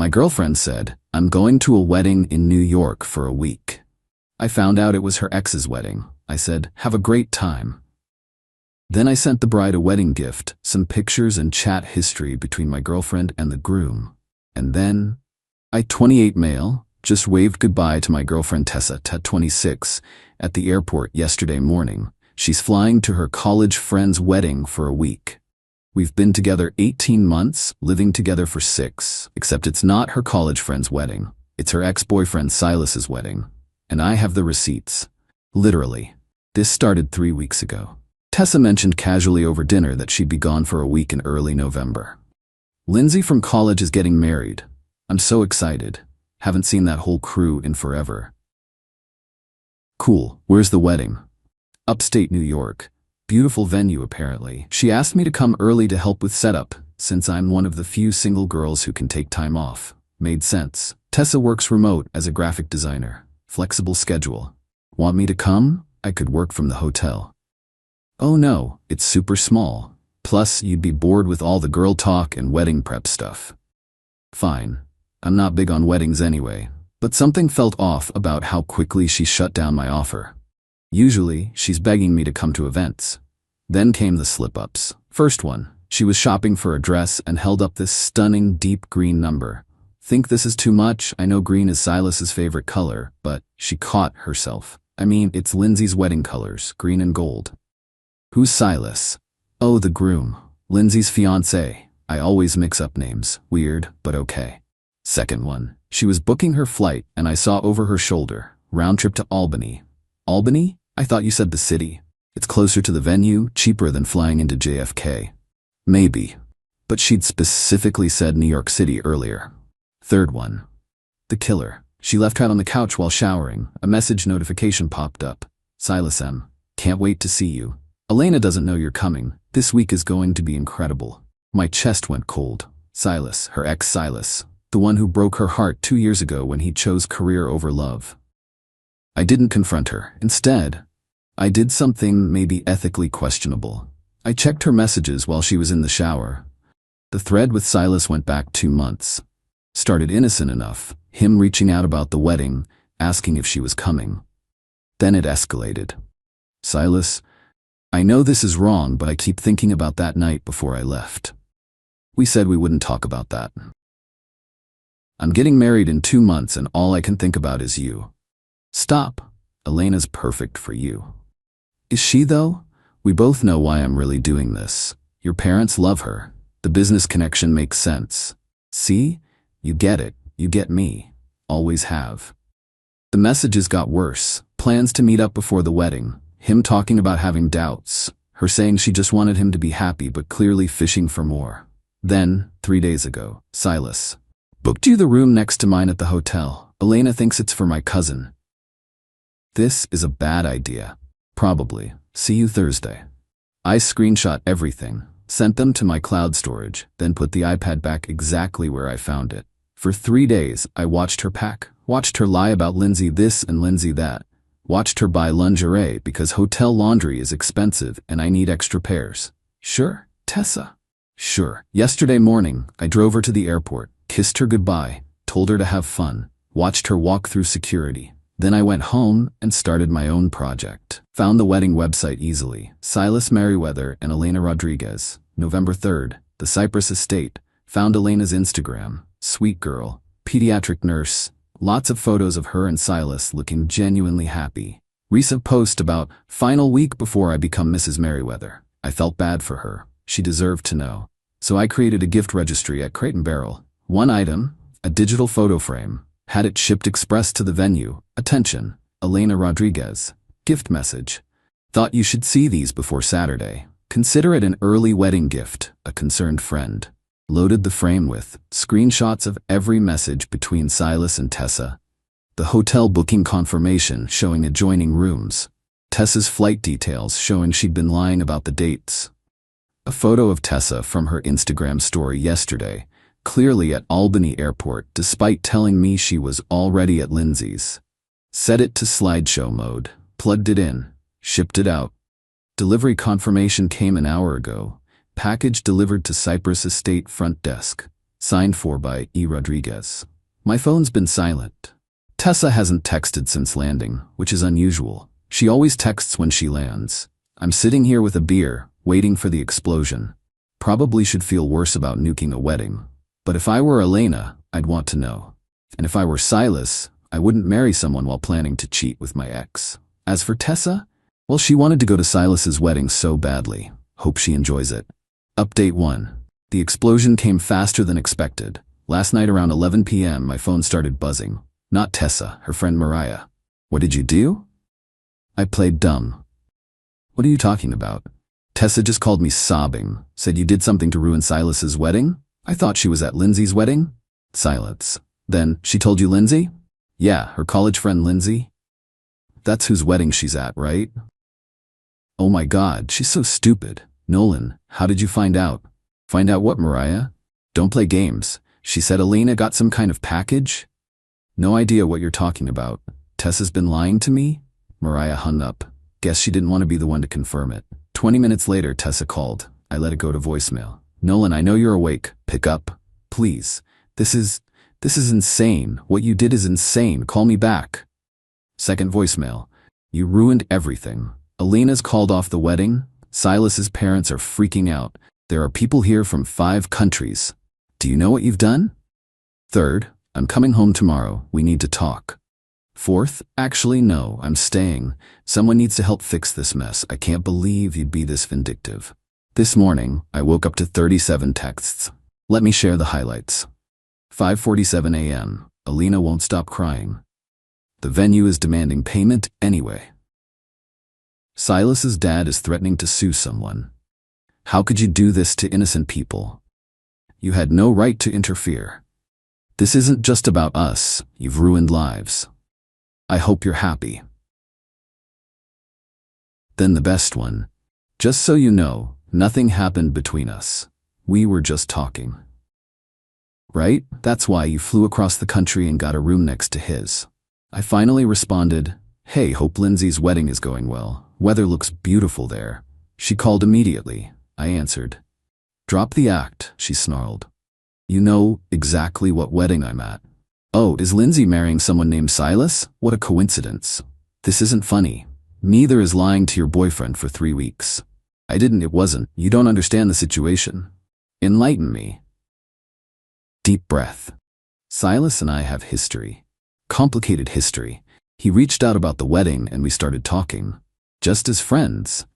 My girlfriend said, "I'm going to a wedding in New York for a week." I found out it was her ex's wedding. I said, "Have a great time." Then I sent the bride a wedding gift, some pictures and chat history between my girlfriend and the groom. And then, I, 28 male, just waved goodbye to my girlfriend Tessa, 26, at the airport yesterday morning. She's flying to her college friend's wedding for a week. We've been together 18 months, living together for 6, except it's not her college friend's wedding. It's her ex-boyfriend Silas's wedding. And I have the receipts. Literally. This started 3 weeks ago. Tessa mentioned casually over dinner that she'd be gone for a week in early November. Lindsay from college is getting married. I'm so excited. Haven't seen that whole crew in forever. Cool. Where's the wedding? Upstate New York. Beautiful venue apparently. She asked me to come early to help with setup, since I'm one of the few single girls who can take time off. Made sense. Tessa works remote as a graphic designer. Flexible schedule. Want me to come? I could work from the hotel. Oh no, it's super small. Plus, you'd be bored with all the girl talk and wedding prep stuff. Fine. I'm not big on weddings anyway, but something felt off about how quickly she shut down my offer. Usually, she's begging me to come to events. Then came the slip-ups. First one, she was shopping for a dress and held up this stunning deep green number. Think this is too much? I know green is Silas's favorite color, but she caught herself. I mean, it's Lindsay's wedding colors, green and gold. Who's Silas? Oh, the groom. Lindsay's fiancé. I always mix up names. Weird, but okay. Second one, she was booking her flight and I saw over her shoulder, round trip to Albany. Albany? I thought you said the city. It's closer to the venue, cheaper than flying into JFK. Maybe. But she'd specifically said New York City earlier. Third one. The killer. She left out on the couch while showering. A message notification popped up. Silas M. Can't wait to see you. Elena doesn't know you're coming. This week is going to be incredible. My chest went cold. Silas, her ex Silas. The one who broke her heart 2 years ago when he chose career over love. I didn't confront her. Instead, I did something maybe ethically questionable. I checked her messages while she was in the shower. The thread with Silas went back 2 months. Started innocent enough, him reaching out about the wedding, asking if she was coming. Then it escalated. Silas, I know this is wrong, but I keep thinking about that night before I left. We said we wouldn't talk about that. I'm getting married in 2 months and all I can think about is you. Stop. Elena's perfect for you. Is she though? We both know why I'm really doing this. Your parents love her. The business connection makes sense. See? You get it. You get me. Always have. The messages got worse. Plans to meet up before the wedding. Him talking about having doubts. Her saying she just wanted him to be happy but clearly fishing for more. Then, 3 days ago, Silas. Booked you the room next to mine at the hotel. Elena thinks it's for my cousin. This is a bad idea. Probably. See you Thursday. I screenshot everything, sent them to my cloud storage, then put the iPad back exactly where I found it. For 3 days, I watched her pack, watched her lie about Lindsay this and Lindsay that, watched her buy lingerie because hotel laundry is expensive and I need extra pairs. Sure, Tessa. Sure. Yesterday morning, I drove her to the airport, kissed her goodbye, told her to have fun, watched her walk through security. Then I went home and started my own project. Found the wedding website easily. Silas Merriweather and Elena Rodriguez. November 3rd, the Cypress Estate. Found Elena's Instagram. Sweet girl. Pediatric nurse. Lots of photos of her and Silas looking genuinely happy. Recent post about final week before I become Mrs. Merriweather. I felt bad for her. She deserved to know. So I created a gift registry at Crate & Barrel. 1 item, a digital photo frame. Had it shipped express to the venue. Attention, Elena Rodriguez. Gift message. Thought you should see these before Saturday. Consider it an early wedding gift, a concerned friend. Loaded the frame with screenshots of every message between Silas and Tessa. The hotel booking confirmation showing adjoining rooms. Tessa's flight details showing she'd been lying about the dates. A photo of Tessa from her Instagram story yesterday, clearly at Albany Airport despite telling me she was already at Lindsay's. Set it to slideshow mode, plugged it in, shipped it out. Delivery confirmation came an hour ago. Package delivered to Cypress Estate front desk. Signed for by E. Rodriguez. My phone's been silent. Tessa hasn't texted since landing, which is unusual. She always texts when she lands. I'm sitting here with a beer, waiting for the explosion. Probably should feel worse about nuking a wedding. But if I were Elena, I'd want to know. And if I were Silas, I wouldn't marry someone while planning to cheat with my ex. As for Tessa, well, she wanted to go to Silas's wedding so badly. Hope she enjoys it. Update 1. The explosion came faster than expected. Last night around 11 p.m. my phone started buzzing. Not Tessa, her friend Mariah. What did you do? I played dumb. What are you talking about? Tessa just called me sobbing, said you did something to ruin Silas's wedding? I thought she was at Lindsay's wedding? Silence. Then, she told you Lindsay? Yeah, her college friend Lindsay. That's whose wedding she's at, right? Oh my God, she's so stupid. Nolan, how did you find out? Find out what, Mariah? Don't play games. She said Elena got some kind of package? No idea what you're talking about. Tessa's been lying to me? Mariah hung up. Guess she didn't want to be the one to confirm it. 20 minutes later, Tessa called. I let it go to voicemail. Nolan, I know you're awake. Pick up. Please. This is insane. What you did is insane. Call me back. Second voicemail. You ruined everything. Elena's called off the wedding. Silas's parents are freaking out. There are people here from 5 countries. Do you know what you've done? Third, I'm coming home tomorrow. We need to talk. Fourth, actually no, I'm staying. Someone needs to help fix this mess. I can't believe you'd be this vindictive. This morning, I woke up to 37 texts. Let me share the highlights. 5:47 a.m. Elena won't stop crying. The venue is demanding payment anyway. Silas's dad is threatening to sue someone. How could you do this to innocent people? You had no right to interfere. This isn't just about us. You've ruined lives. I hope you're happy. Then the best one. Just so you know, nothing happened between us. We were just talking. Right? That's why you flew across the country and got a room next to his. I finally responded, hey, hope Lindsay's wedding is going well. Weather looks beautiful there. She called immediately. I answered. Drop the act, she snarled. You know exactly what wedding I'm at. Oh, is Lindsay marrying someone named Silas? What a coincidence. This isn't funny. Neither is lying to your boyfriend for 3 weeks. It wasn't. You don't understand the situation. Enlighten me. Deep breath. Silas and I have history. Complicated history. He reached out about the wedding and we started talking. Just as friends.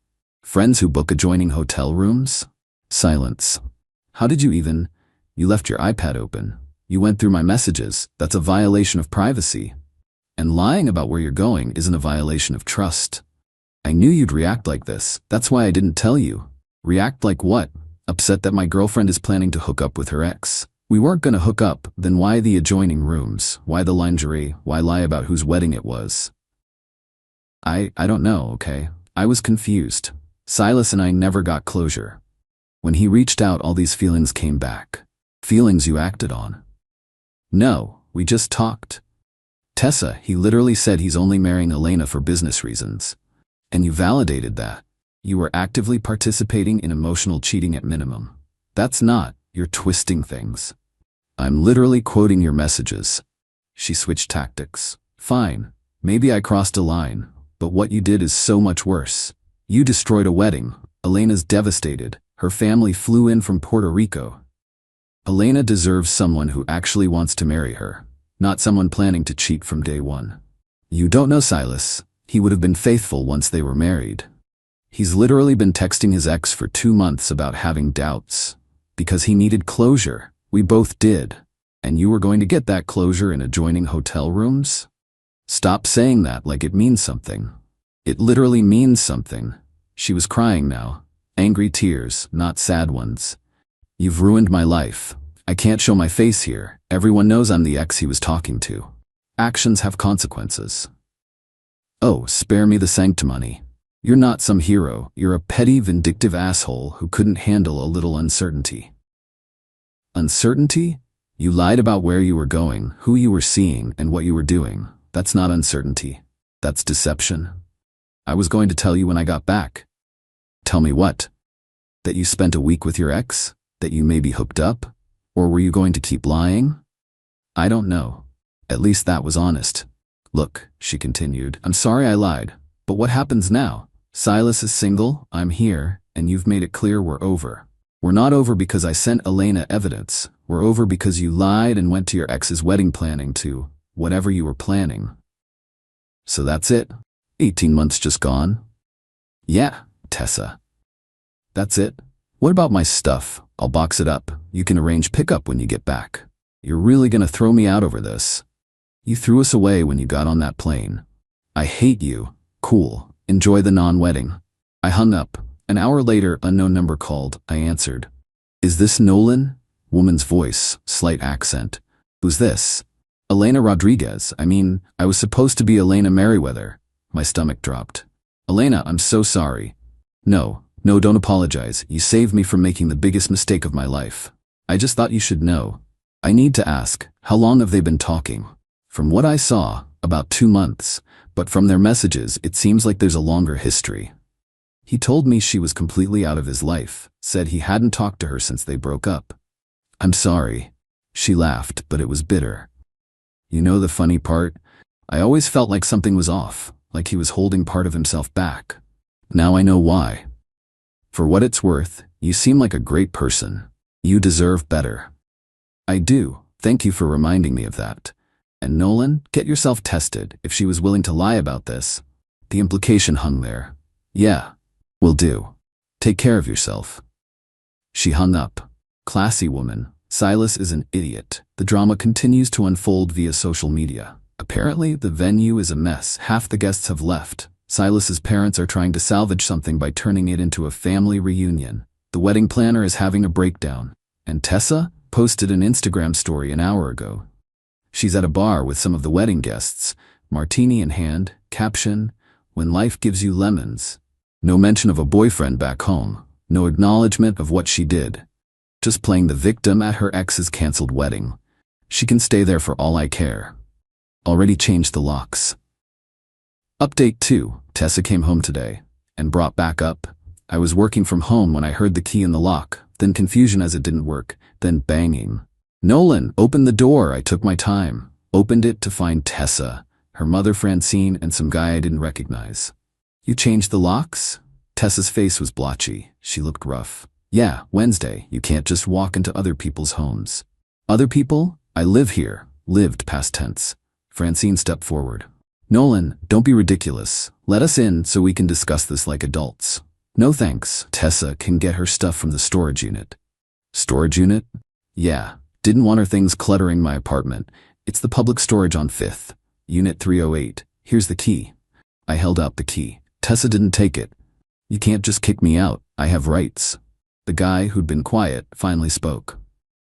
Friends who book adjoining hotel rooms? Silence. How did you even? You left your iPad open. You went through my messages. That's a violation of privacy. And lying about where you're going isn't a violation of trust. I knew you'd react like this. That's why I didn't tell you. React like what? Upset that my girlfriend is planning to hook up with her ex. We weren't gonna hook up, then why the adjoining rooms? Why the lingerie? Why lie about whose wedding it was? I don't know, okay? I was confused. Silas and I never got closure. When he reached out, all these feelings came back. Feelings you acted on. No, we just talked. Tessa, he literally said he's only marrying Elena for business reasons. And you validated that. You were actively participating in emotional cheating at minimum. That's not. You're twisting things. I'm literally quoting your messages. She switched tactics. Fine. Maybe I crossed a line. But what you did is so much worse. You destroyed a wedding. Elena's devastated. Her family flew in from Puerto Rico. Elena deserves someone who actually wants to marry her, not someone planning to cheat from day one. You don't know Silas. He would have been faithful once they were married. He's literally been texting his ex for 2 months about having doubts. Because he needed closure. We both did. And you were going to get that closure in adjoining hotel rooms? Stop saying that like it means something. It literally means something. She was crying now. Angry tears, not sad ones. You've ruined my life. I can't show my face here. Everyone knows I'm the ex he was talking to. Actions have consequences. Oh, spare me the sanctimony. You're not some hero. You're a petty, vindictive asshole who couldn't handle a little uncertainty. Uncertainty? You lied about where you were going, who you were seeing, and what you were doing. That's not uncertainty. That's deception. I was going to tell you when I got back. Tell me what? That you spent a week with your ex? That you maybe hooked up? Or were you going to keep lying? I don't know. At least that was honest. Look, she continued, I'm sorry I lied, but what happens now? Silas is single, I'm here, and you've made it clear we're over. We're not over because I sent Elena evidence. We're over because you lied and went to your ex's wedding planning to whatever you were planning. So that's it? 18 months just gone? Yeah, Tessa. That's it? What about my stuff? I'll box it up. You can arrange pickup when you get back. You're really gonna throw me out over this? You threw us away when you got on that plane. I hate you. Cool. Enjoy the non-wedding. I hung up. An hour later, unknown number called. I answered. Is this Nolan? Woman's voice, slight accent. Who's this? Elena Rodriguez. I was supposed to be Elena Merriweather. My stomach dropped. Elena, I'm so sorry. No, don't apologize. You saved me from making the biggest mistake of my life. I just thought you should know. I need to ask, how long have they been talking? From what I saw, about 2 months, but from their messages, it seems like there's a longer history. He told me she was completely out of his life, said he hadn't talked to her since they broke up. I'm sorry. She laughed, but it was bitter. You know the funny part? I always felt like something was off, like he was holding part of himself back. Now I know why. For what it's worth, you seem like a great person. You deserve better. I do. Thank you for reminding me of that. And Nolan, get yourself tested if she was willing to lie about this. The implication hung there. Yeah, will do. Take care of yourself. She hung up. Classy woman. Silas is an idiot. The drama continues to unfold via social media. Apparently, the venue is a mess. Half the guests have left. Silas's parents are trying to salvage something by turning it into a family reunion. The wedding planner is having a breakdown. And Tessa posted an Instagram story an hour ago. She's at a bar with some of the wedding guests, martini in hand, caption, when life gives you lemons. No mention of a boyfriend back home, no acknowledgement of what she did. Just playing the victim at her ex's canceled wedding. She can stay there for all I care. Already changed the locks. Update 2. Tessa came home today and brought back up. I was working from home when I heard the key in the lock, then confusion as it didn't work, then banging. Nolan, open the door. I took my time. Opened it to find Tessa, her mother Francine, and some guy I didn't recognize. You changed the locks? Tessa's face was blotchy. She looked rough. Yeah, Wednesday. You can't just walk into other people's homes. Other people? I live here. Lived past tense. Francine stepped forward. Nolan, don't be ridiculous. Let us in so we can discuss this like adults. No thanks. Tessa can get her stuff from the storage unit. Storage unit? Yeah. Didn't want her things cluttering my apartment. It's the public storage on 5th. Unit 308. Here's the key. I held out the key. Tessa didn't take it. You can't just kick me out. I have rights. The guy who'd been quiet finally spoke.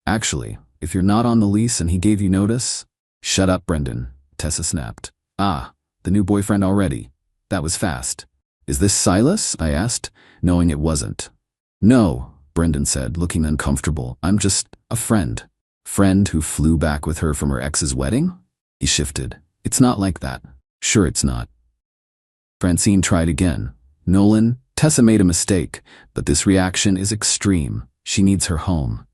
Actually, if you're not on the lease and he gave you notice... Shut up, Brendan. Tessa snapped. Ah, the new boyfriend already. That was fast. Is this Silas? I asked, knowing it wasn't. No, Brendan said, looking uncomfortable. I'm just a friend. Friend who flew back with her from her ex's wedding? He shifted. It's not like that. Sure it's not. Francine tried again. Nolan, Tessa made a mistake, but this reaction is extreme. She needs her home.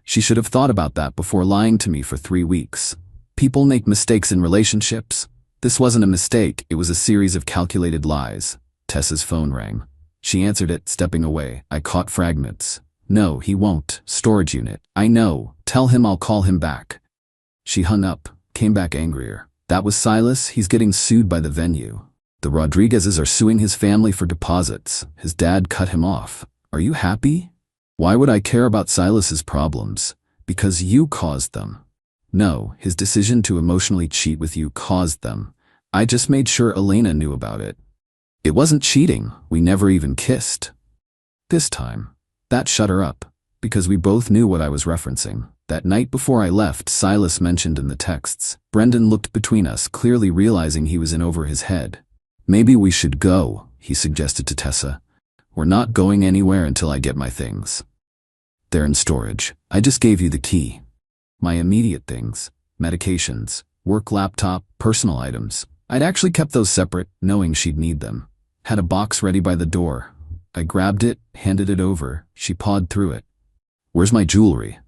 She should have thought about that before lying to me for 3 weeks. People make mistakes in relationships. This wasn't a mistake, it was a series of calculated lies. Tessa's phone rang. She answered it, stepping away. I caught fragments. No, he won't. Storage unit. I know. Tell him I'll call him back. She hung up, came back angrier. That was Silas. He's getting sued by the venue. The Rodriguezes are suing his family for deposits. His dad cut him off. Are you happy? Why would I care about Silas's problems? Because you caused them. No, his decision to emotionally cheat with you caused them. I just made sure Elena knew about it. It wasn't cheating. We never even kissed. This time, that shut her up, because we both knew what I was referencing. That night before I left, Silas mentioned in the texts. Brendan looked between us, clearly realizing he was in over his head. Maybe we should go, he suggested to Tessa. We're not going anywhere until I get my things. They're in storage. I just gave you the key. My immediate things, medications, work laptop, personal items. I'd actually kept those separate, knowing she'd need them. Had a box ready by the door. I grabbed it, handed it over. She pawed through it. Where's my jewelry?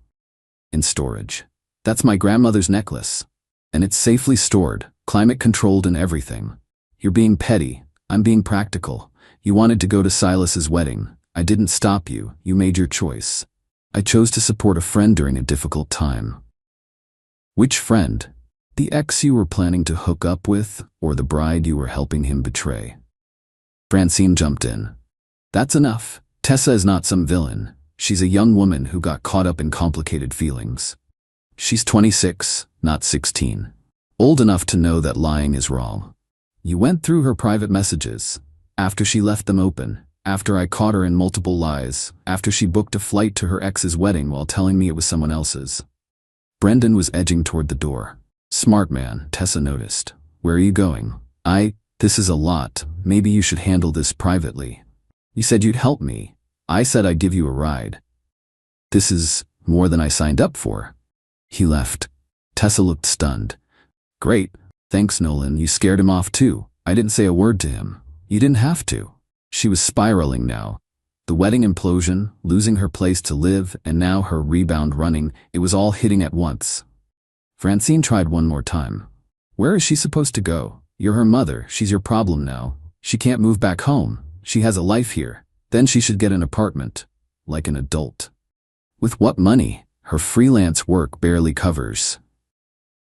In storage. That's my grandmother's necklace. And it's safely stored, climate controlled and everything. You're being petty. I'm being practical. You wanted to go to Silas's wedding. I didn't stop you. You made your choice. I chose to support a friend during a difficult time. Which friend? The ex you were planning to hook up with, or the bride you were helping him betray? Francine jumped in. That's enough. Tessa is not some villain. She's a young woman who got caught up in complicated feelings. She's 26, not 16. Old enough to know that lying is wrong. You went through her private messages. After she left them open, after I caught her in multiple lies, after she booked a flight to her ex's wedding while telling me it was someone else's. Brendan was edging toward the door. Smart man, Tessa noticed. Where are you going? This is a lot. Maybe you should handle this privately. You said you'd help me. I said I'd give you a ride. This is more than I signed up for. He left. Tessa looked stunned. Great. Thanks, Nolan. You scared him off too. I didn't say a word to him. You didn't have to. She was spiraling now. The wedding implosion, losing her place to live, and now her rebound running, it was all hitting at once. Francine tried one more time. Where is she supposed to go? You're her mother. She's your problem now. She can't move back home. She has a life here. Then she should get an apartment. Like an adult. With what money? Her freelance work barely covers.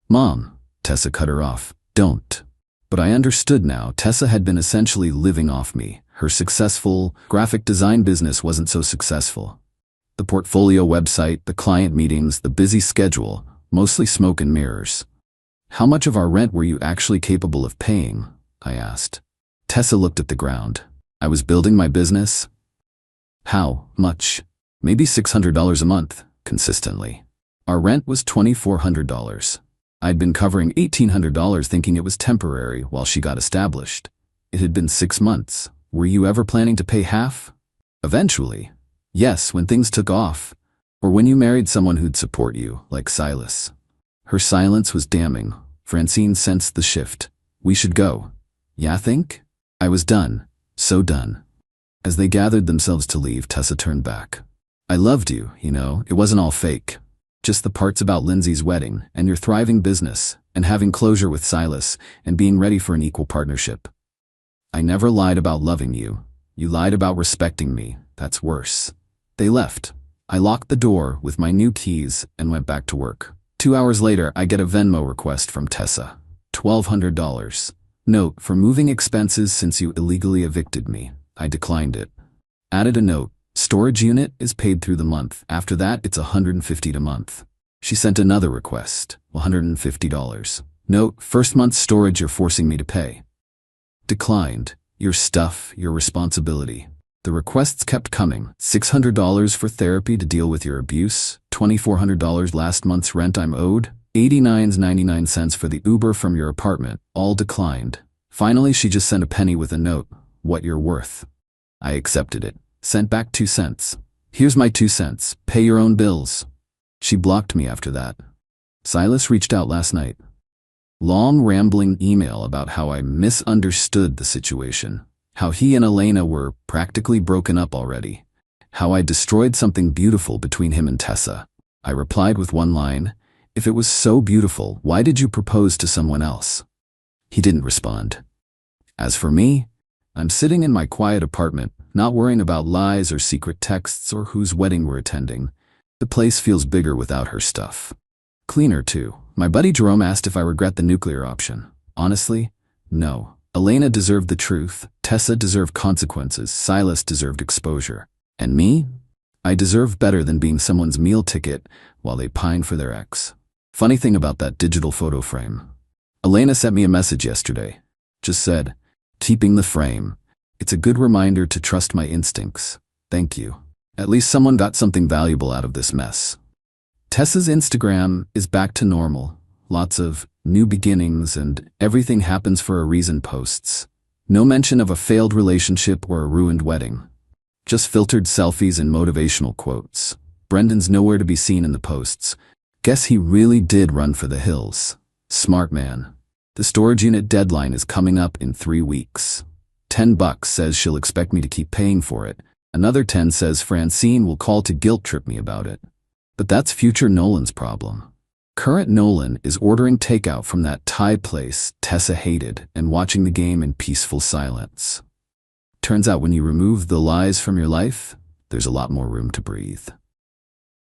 Mom, Tessa cut her off. Don't. But I understood now. Tessa had been essentially living off me. Her successful graphic design business wasn't so successful. The portfolio website, the client meetings, the busy schedule, mostly smoke and mirrors. How much of our rent were you actually capable of paying? I asked. Tessa looked at the ground. I was building my business. How much? Maybe $600 a month, consistently. Our rent was $2,400. I'd been covering $1,800 thinking it was temporary while she got established. It had been 6 months. Were you ever planning to pay half? Eventually. Yes, when things took off. Or when you married someone who'd support you, like Silas. Her silence was damning. Francine sensed the shift. We should go. Yeah, think? I was done. So done. As they gathered themselves to leave, Tessa turned back. I loved you, you know. It wasn't all fake. Just the parts about Lindsay's wedding, and your thriving business, and having closure with Silas, and being ready for an equal partnership. I never lied about loving you. You lied about respecting me. That's worse. They left. I locked the door with my new keys and went back to work. 2 hours later, I get a Venmo request from Tessa. $1,200. Note, for moving expenses since you illegally evicted me. I declined it. Added a note. Storage unit is paid through the month. After that, it's $150 a month. She sent another request. $150. Note, first month's storage you're forcing me to pay. Declined. Your stuff, your responsibility. The requests kept coming. $600 for therapy to deal with your abuse. $2,400 last month's rent I'm owed. 89.99 cents for the Uber from your apartment. All declined. Finally, she just sent a penny with a note. What you're worth. I accepted it. Sent back 2 cents. Here's my 2 cents. Pay your own bills. She blocked me after that. Silas reached out last night. Long rambling email about how I misunderstood the situation. How he and Elena were practically broken up already. How I destroyed something beautiful between him and Tessa. I replied with one line. If it was so beautiful, why did you propose to someone else? He didn't respond. As for me, I'm sitting in my quiet apartment, not worrying about lies or secret texts or whose wedding we're attending. The place feels bigger without her stuff. Cleaner, too. My buddy Jerome asked if I regret the nuclear option. Honestly, no. Elena deserved the truth. Tessa deserved consequences. Silas deserved exposure. And me? I deserve better than being someone's meal ticket while they pine for their ex. Funny thing about that digital photo frame. Elena sent me a message yesterday. Just said, keeping the frame. It's a good reminder to trust my instincts. Thank you. At least someone got something valuable out of this mess. Tessa's Instagram is back to normal. Lots of new beginnings and everything happens for a reason posts. No mention of a failed relationship or a ruined wedding. Just filtered selfies and motivational quotes. Brendan's nowhere to be seen in the posts. Guess he really did run for the hills. Smart man. The storage unit deadline is coming up in 3 weeks. $10 says she'll expect me to keep paying for it. Another 10 says Francine will call to guilt trip me about it. But that's future Nolan's problem. Current Nolan is ordering takeout from that Thai place Tessa hated and watching the game in peaceful silence. Turns out when you remove the lies from your life, there's a lot more room to breathe.